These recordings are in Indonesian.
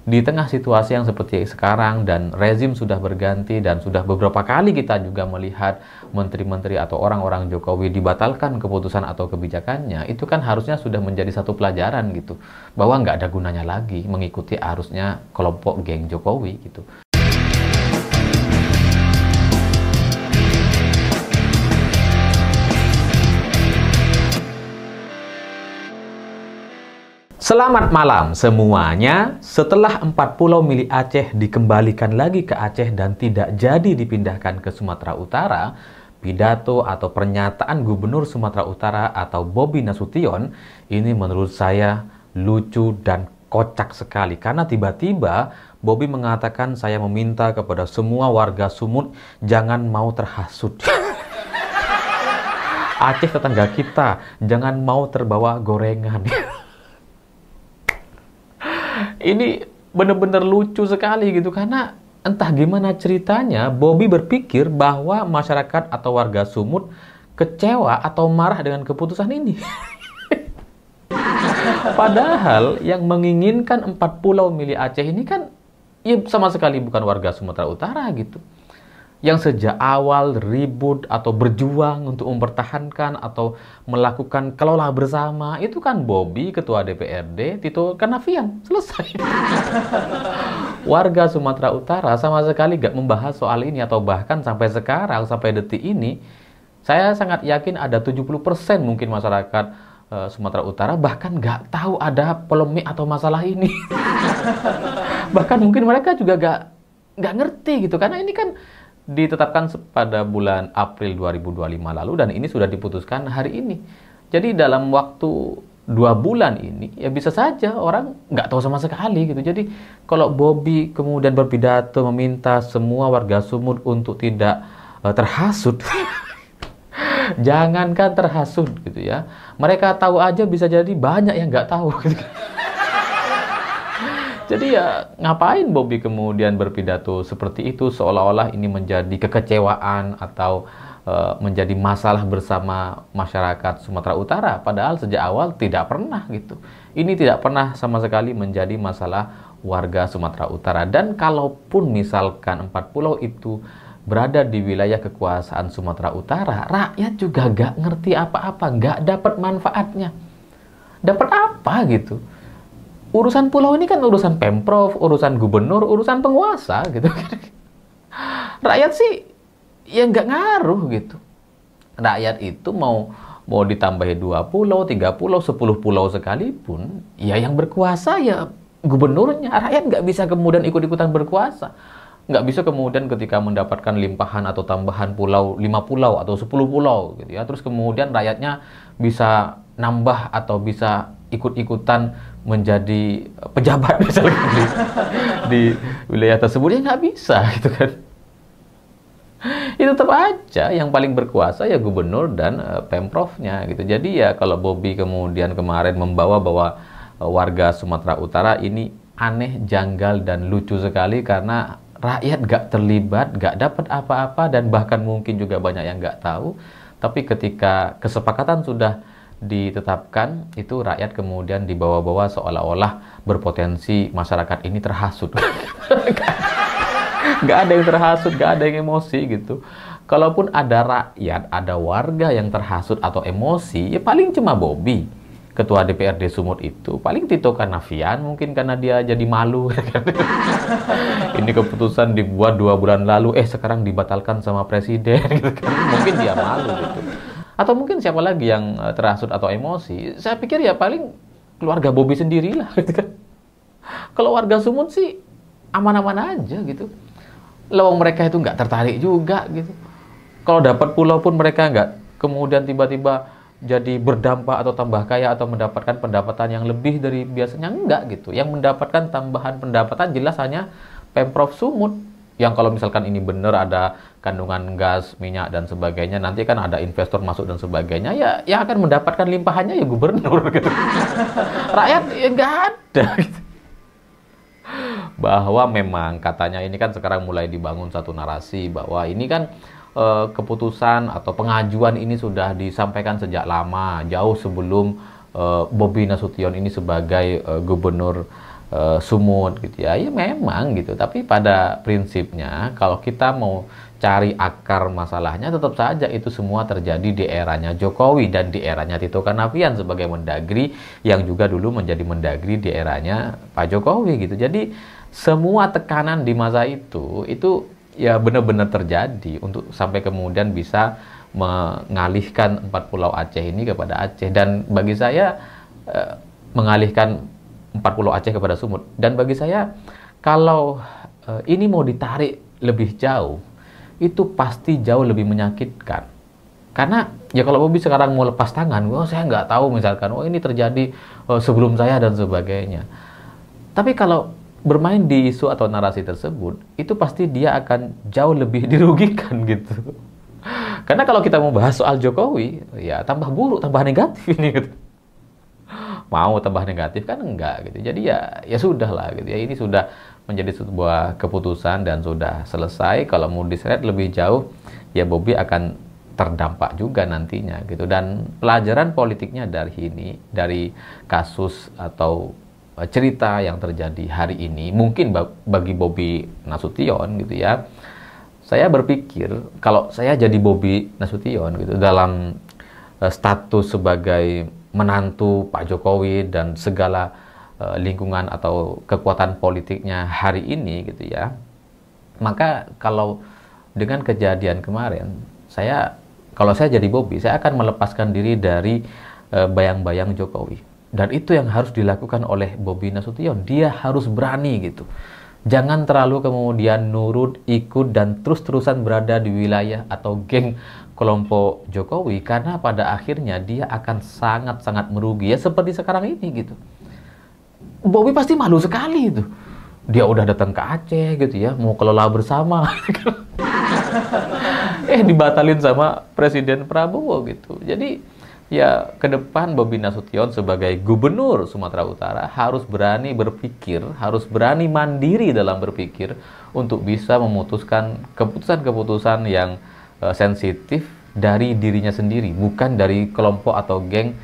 Di tengah situasi yang seperti sekarang dan rezim sudah berganti dan sudah beberapa kali kita juga melihat menteri-menteri atau orang-orang Jokowi dibatalkan keputusan atau kebijakannya, itu kan harusnya sudah menjadi satu pelajaran gitu, bahwa nggak ada gunanya lagi mengikuti arusnya kelompok geng Jokowi gitu. Selamat malam semuanya. Setelah 4 pulau milik Aceh dikembalikan lagi ke Aceh dan tidak jadi dipindahkan ke Sumatera Utara, pidato atau pernyataan Gubernur Sumatera Utara atau Bobi Nasution ini menurut saya lucu dan kocak sekali. Karena tiba-tiba Bobi mengatakan, saya meminta kepada semua warga Sumut jangan mau terhasut. Aceh tetangga kita, jangan mau terbawa gorengan. Ini benar-benar lucu sekali gitu, karena entah gimana ceritanya Bobi berpikir bahwa masyarakat atau warga Sumut kecewa atau marah dengan keputusan ini. Padahal yang menginginkan 4 pulau milik Aceh ini kan ya sama sekali bukan warga Sumatera Utara gitu. Yang sejak awal ribut atau berjuang untuk mempertahankan atau melakukan kelola bersama itu kan Bobi, Ketua DPRD, Tito Karnavian. Selesai. Warga Sumatera Utara sama sekali gak membahas soal ini, atau bahkan sampai sekarang, sampai detik ini, saya sangat yakin ada 70% mungkin masyarakat Sumatera Utara bahkan gak tahu ada polemik atau masalah ini. Bahkan mungkin mereka juga gak ngerti gitu, karena ini kan ditetapkan pada bulan April 2025 lalu dan ini sudah diputuskan hari ini. Jadi dalam waktu 2 bulan ini ya bisa saja orang nggak tahu sama sekali gitu. Jadi kalau Bobi kemudian berpidato meminta semua warga Sumut untuk tidak terhasut, jangankan terhasut gitu ya, mereka tahu aja bisa jadi banyak yang nggak tahu gitu. Jadi ya ngapain Bobi kemudian berpidato seperti itu seolah-olah ini menjadi kekecewaan atau menjadi masalah bersama masyarakat Sumatera Utara, padahal sejak awal tidak pernah gitu. Ini tidak pernah sama sekali menjadi masalah warga Sumatera Utara. Dan kalaupun misalkan 4 pulau itu berada di wilayah kekuasaan Sumatera Utara, rakyat juga gak ngerti apa-apa, gak dapat manfaatnya. Dapat apa gitu? Urusan pulau ini kan urusan Pemprov, urusan gubernur, urusan penguasa gitu. Rakyat sih ya nggak ngaruh gitu. Rakyat itu mau ditambahi 2 pulau, 3 pulau, 10 pulau sekalipun, ya yang berkuasa ya gubernurnya. Rakyat nggak bisa kemudian ikut-ikutan berkuasa. Nggak bisa kemudian ketika mendapatkan limpahan atau tambahan pulau, 5 pulau atau 10 pulau gitu ya, terus kemudian rakyatnya bisa nambah atau bisa ikut-ikutan menjadi pejabat misalnya di wilayah tersebut, ya nggak bisa gitu kan. Itu tetap aja yang paling berkuasa ya gubernur dan pemprovnya gitu. Jadi ya kalau Bobi kemudian kemarin membawa bahwa warga Sumatera Utara ini aneh, janggal dan lucu sekali karena rakyat gak terlibat, gak dapat apa-apa, dan bahkan mungkin juga banyak yang gak tahu. Tapi ketika kesepakatan sudah ditetapkan, itu rakyat kemudian dibawa-bawa seolah-olah berpotensi masyarakat ini terhasut. Gak ada yang terhasut, gak ada yang emosi gitu. Kalaupun ada rakyat, ada warga yang terhasut atau emosi, ya paling cuma Bobi, Ketua DPRD Sumut itu. Paling Tito Karnavian mungkin karena dia jadi malu. Ini keputusan dibuat 2 bulan lalu, sekarang dibatalkan sama presiden gitu kan. Mungkin dia malu gitu. Atau mungkin siapa lagi yang terhasut atau emosi? Saya pikir ya paling keluarga Bobi sendirilah gitu kan. Kalau warga Sumut sih aman-aman aja gitu. Lawang mereka itu nggak tertarik juga gitu. Kalau dapat pulau pun mereka nggak kemudian tiba-tiba jadi berdampak atau tambah kaya atau mendapatkan pendapatan yang lebih dari biasanya, enggak gitu. Yang mendapatkan tambahan pendapatan jelas hanya Pemprov Sumut. Yang kalau misalkan ini benar ada kandungan gas, minyak dan sebagainya, nanti kan ada investor masuk dan sebagainya, ya yang akan mendapatkan limpahannya ya gubernur gitu. Rakyat ya nggak ada gitu. Bahwa memang katanya ini kan sekarang mulai dibangun satu narasi bahwa ini kan keputusan atau pengajuan ini sudah disampaikan sejak lama, jauh sebelum Bobi Nasution ini sebagai gubernur sumut gitu ya. Ya memang gitu. Tapi pada prinsipnya kalau kita mau cari akar masalahnya, tetap saja itu semua terjadi di eranya Jokowi dan di eranya Tito Karnavian sebagai Mendagri yang juga dulu menjadi Mendagri di eranya Pak Jokowi gitu. Jadi semua tekanan di masa itu ya benar-benar terjadi untuk sampai kemudian bisa mengalihkan 4 pulau Aceh ini kepada Aceh. Dan bagi saya mengalihkan 4 pulau Aceh kepada Sumut. Dan bagi saya kalau ini mau ditarik lebih jauh, itu pasti jauh lebih menyakitkan. Karena ya kalau Bobby sekarang mau lepas tangan, saya nggak tahu misalkan, ini terjadi sebelum saya dan sebagainya. Tapi kalau bermain di isu atau narasi tersebut, itu pasti dia akan jauh lebih dirugikan gitu. Karena kalau kita mau bahas soal Jokowi, ya tambah buruk, tambah negatif ini gitu. Mau tambah negatif kan enggak gitu. Jadi ya sudah lah gitu ya. Ini sudah menjadi sebuah keputusan dan sudah selesai. Kalau mau diseret lebih jauh, ya Bobby akan terdampak juga nantinya gitu. Dan pelajaran politiknya dari kasus atau cerita yang terjadi hari ini, mungkin bagi Bobby Nasution gitu ya. Saya berpikir kalau saya jadi Bobby Nasution gitu dalam status sebagai menantu Pak Jokowi dan segala lingkungan atau kekuatan politiknya hari ini gitu ya, maka kalau dengan kejadian kemarin, kalau saya jadi Bobby, saya akan melepaskan diri dari bayang-bayang Jokowi. Dan itu yang harus dilakukan oleh Bobby Nasution. Dia harus berani gitu. Jangan terlalu kemudian nurut, ikut, dan terus-terusan berada di wilayah atau geng kelompok Jokowi, karena pada akhirnya dia akan sangat-sangat merugi ya seperti sekarang ini gitu. Bobby pasti malu sekali itu. Dia udah datang ke Aceh gitu ya, mau kelola bersama. Dibatalin sama Presiden Prabowo gitu. Jadi ya ke depan Bobby Nasution sebagai gubernur Sumatera Utara harus berani berpikir, harus berani mandiri dalam berpikir untuk bisa memutuskan keputusan-keputusan yang sensitif dari dirinya sendiri, bukan dari kelompok atau geng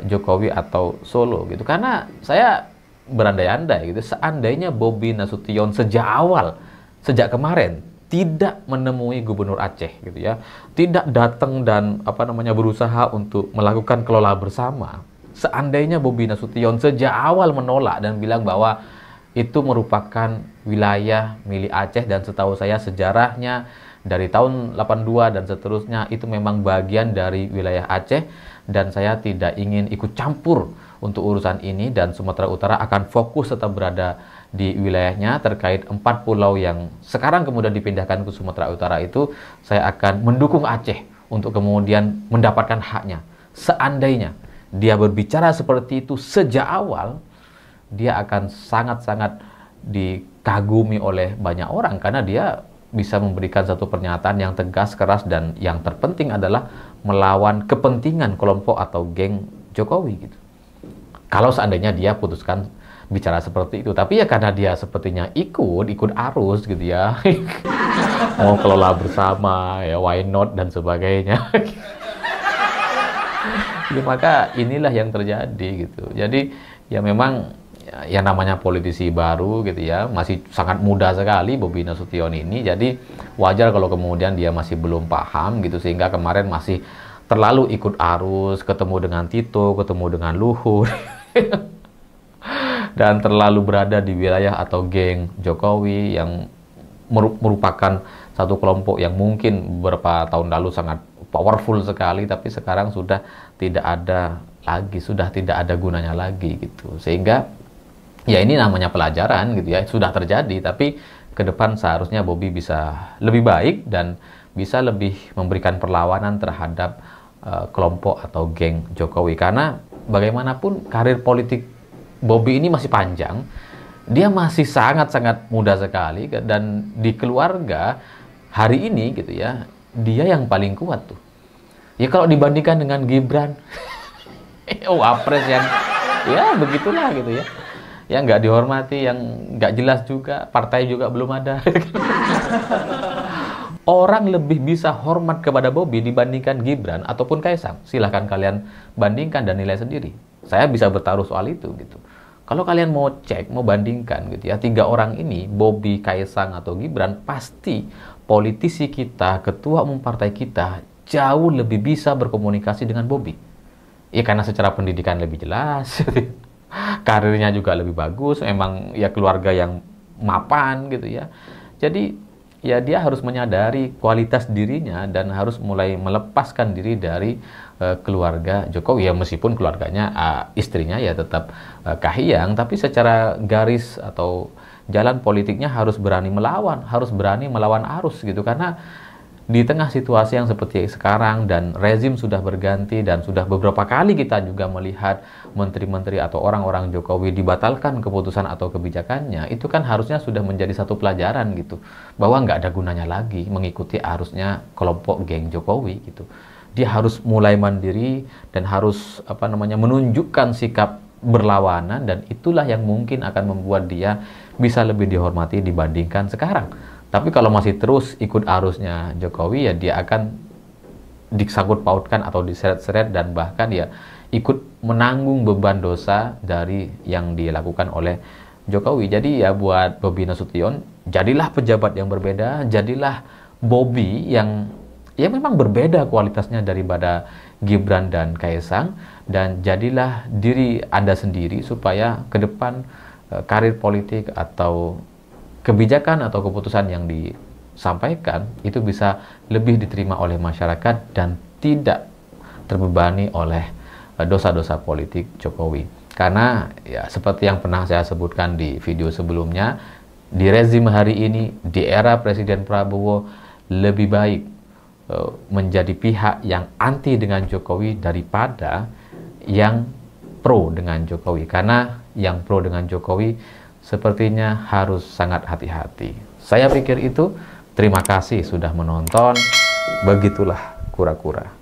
Jokowi atau Solo gitu. Karena saya berandai-andai gitu, seandainya Bobby Nasution sejak kemarin tidak menemui Gubernur Aceh gitu ya, tidak datang dan berusaha untuk melakukan kelola bersama. Seandainya Bobby Nasution sejak awal menolak dan bilang bahwa itu merupakan wilayah milik Aceh, dan setahu saya sejarahnya dari tahun 82 dan seterusnya itu memang bagian dari wilayah Aceh, dan saya tidak ingin ikut campur untuk urusan ini, dan Sumatera Utara akan fokus tetap berada di wilayahnya. Terkait 4 pulau yang sekarang kemudian dipindahkan ke Sumatera Utara itu, saya akan mendukung Aceh untuk kemudian mendapatkan haknya. Seandainya dia berbicara seperti itu sejak awal, dia akan sangat-sangat dikagumi oleh banyak orang, karena dia bisa memberikan satu pernyataan yang tegas, keras, dan yang terpenting adalah melawan kepentingan kelompok atau geng Jokowi gitu. Kalau seandainya dia putuskan bicara seperti itu. Tapi ya karena dia sepertinya ikut arus gitu ya. Mau kelola bersama, ya why not, dan sebagainya. Jadi, maka inilah yang terjadi gitu. Jadi ya memang ya namanya politisi baru gitu ya, masih sangat muda sekali Bobby Nasution ini. Jadi wajar kalau kemudian dia masih belum paham gitu, sehingga kemarin masih terlalu ikut arus, ketemu dengan Tito, ketemu dengan Luhut. Dan terlalu berada di wilayah atau geng Jokowi yang merupakan satu kelompok yang mungkin beberapa tahun lalu sangat powerful sekali, tapi sekarang sudah tidak ada lagi, sudah tidak ada gunanya lagi gitu. Sehingga ya ini namanya pelajaran gitu ya, sudah terjadi, tapi ke depan seharusnya Bobby bisa lebih baik dan bisa lebih memberikan perlawanan terhadap kelompok atau geng Jokowi. Karena bagaimanapun karir politik Bobby ini masih panjang, dia masih sangat-sangat muda sekali, dan di keluarga hari ini gitu ya, dia yang paling kuat tuh. Ya kalau dibandingkan dengan Gibran, wapres yang ya begitulah gitu ya, yang nggak dihormati, yang nggak jelas juga, partai juga belum ada. Orang lebih bisa hormat kepada Bobby dibandingkan Gibran ataupun Kaisang. Silahkan kalian bandingkan dan nilai sendiri. Saya bisa bertaruh soal itu gitu. Kalau kalian mau cek, mau bandingkan gitu ya, 3 orang ini, Bobi, Kaesang, atau Gibran, pasti politisi kita, ketua umum partai kita, jauh lebih bisa berkomunikasi dengan Bobi. Ya karena secara pendidikan lebih jelas, karirnya juga lebih bagus, memang ya keluarga yang mapan gitu ya. Jadi ya dia harus menyadari kualitas dirinya dan harus mulai melepaskan diri dari keluarga Jokowi. Ya meskipun keluarganya, istrinya ya tetap Kahiyang, tapi secara garis atau jalan politiknya harus berani melawan arus gitu. Karena di tengah situasi yang seperti sekarang dan rezim sudah berganti dan sudah beberapa kali kita juga melihat menteri-menteri atau orang-orang Jokowi dibatalkan keputusan atau kebijakannya, itu kan harusnya sudah menjadi satu pelajaran gitu, bahwa nggak ada gunanya lagi mengikuti arusnya kelompok geng Jokowi gitu. Dia harus mulai mandiri dan harus menunjukkan sikap berlawanan, dan itulah yang mungkin akan membuat dia bisa lebih dihormati dibandingkan sekarang. Tapi kalau masih terus ikut arusnya Jokowi, ya dia akan disangkut pautkan atau diseret-seret dan bahkan ya ikut menanggung beban dosa dari yang dilakukan oleh Jokowi. Jadi ya buat Bobi Nasution, jadilah pejabat yang berbeda, jadilah Bobi yang ya memang berbeda kualitasnya daripada Gibran dan Kaesang, dan jadilah diri Anda sendiri supaya ke depan karir politik atau kebijakan atau keputusan yang disampaikan itu bisa lebih diterima oleh masyarakat dan tidak terbebani oleh dosa-dosa politik Jokowi. Karena ya seperti yang pernah saya sebutkan di video sebelumnya, di rezim hari ini, di era Presiden Prabowo, lebih baik menjadi pihak yang anti dengan Jokowi daripada yang pro dengan Jokowi. Karena yang pro dengan Jokowi sepertinya harus sangat hati-hati. Saya pikir itu. Terima kasih sudah menonton. Begitulah kura-kura.